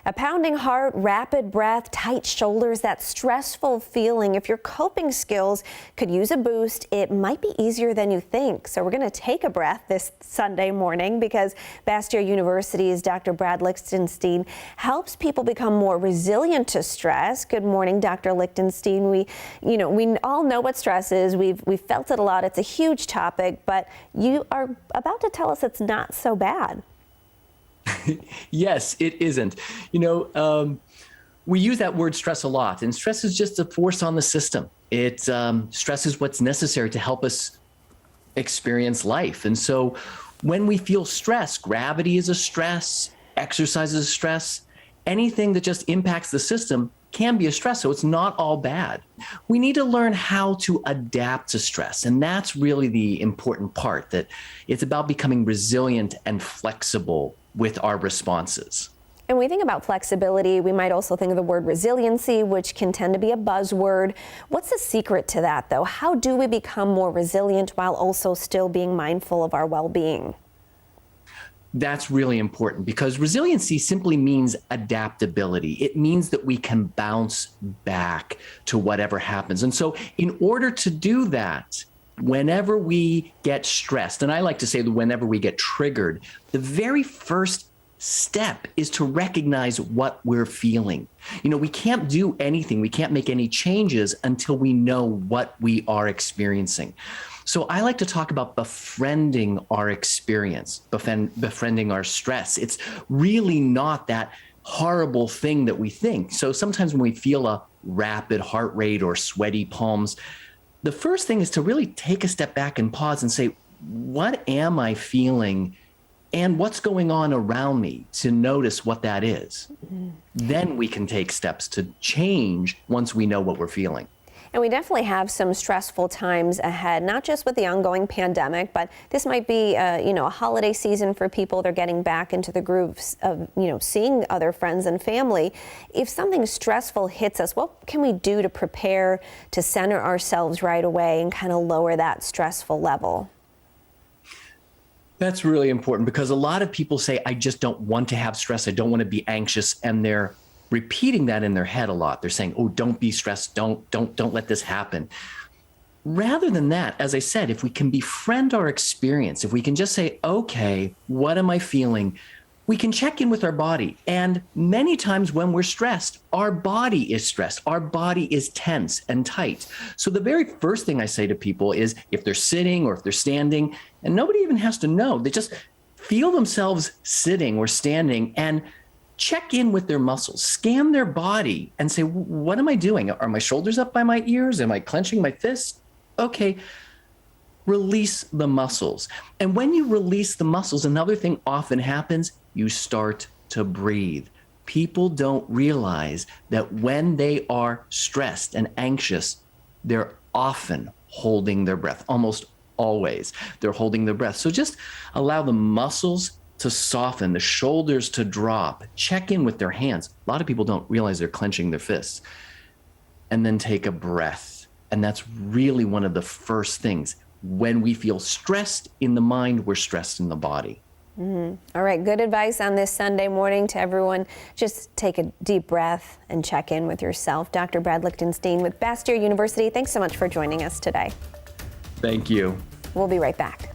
A pounding heart, rapid breath, tight shoulders, that stressful feeling. If your coping skills could use a boost, it might be easier than you think. So we're going to take a breath this Sunday morning because Bastyr University's Dr. Brad Lichtenstein helps people become more resilient to stress. Good morning, Dr. Lichtenstein. We all know what stress is. We've felt it a lot. It's a huge topic, but you are about to tell us it's not so bad. Yes, it isn't. We use that word stress a lot, and stress is just a force on the system. It stresses what's necessary to help us experience life. And so when we feel stress, gravity is a stress, exercise is a stress, anything that just impacts the system can be a stress. So it's not all bad. We need to learn how to adapt to stress. And that's really the important part, that it's about becoming resilient and flexible with our responses. And we think about flexibility, we might also think of the word resiliency, which can tend to be a buzzword. What's the secret to that, though? How do we become more resilient while also still being mindful of our well-being? That's really important, because resiliency simply means adaptability. It means that we can bounce back to whatever happens. And so in order to do that, whenever we get stressed, and I like to say that whenever we get triggered, the very first step is to recognize what we're feeling. We can't do anything, we can't make any changes until we know what we are experiencing. So I like to talk about befriending our experience, befriending our stress. It's really not that horrible thing that we think. So sometimes when we feel a rapid heart rate or sweaty palms, the first thing is to really take a step back and pause and say, what am I feeling and what's going on around me, to notice what that is. Mm-hmm. Then we can take steps to change once we know what we're feeling. And we definitely have some stressful times ahead, not just with the ongoing pandemic, but this might be, a holiday season for people. They're getting back into the grooves of, seeing other friends and family. If something stressful hits us, what can we do to prepare to center ourselves right away and kind of lower that stressful level? That's really important, because a lot of people say, I just don't want to have stress. I don't want to be anxious. And they're repeating that in their head a lot. They're saying, oh, don't be stressed. Don't let this happen. Rather than that, as I said, if we can befriend our experience, if we can just say, okay, what am I feeling? We can check in with our body. And many times when we're stressed, our body is stressed. Our body is tense and tight. So the very first thing I say to people is, if they're sitting or if they're standing, and nobody even has to know, they just feel themselves sitting or standing and check in with their muscles, scan their body and say, what am I doing? Are my shoulders up by my ears? Am I clenching my fists? Okay. Release the muscles. And when you release the muscles, another thing often happens, you start to breathe. People don't realize that when they are stressed and anxious, they're often holding their breath. Almost always they're holding their breath. So just allow the muscles to soften, the shoulders to drop, check in with their hands. A lot of people don't realize they're clenching their fists. And then take a breath. And that's really one of the first things. When we feel stressed in the mind, we're stressed in the body. Mm-hmm. All right, good advice on this Sunday morning to everyone. Just take a deep breath and check in with yourself. Dr. Brad Lichtenstein with Bastyr University, thanks so much for joining us today. Thank you. We'll be right back.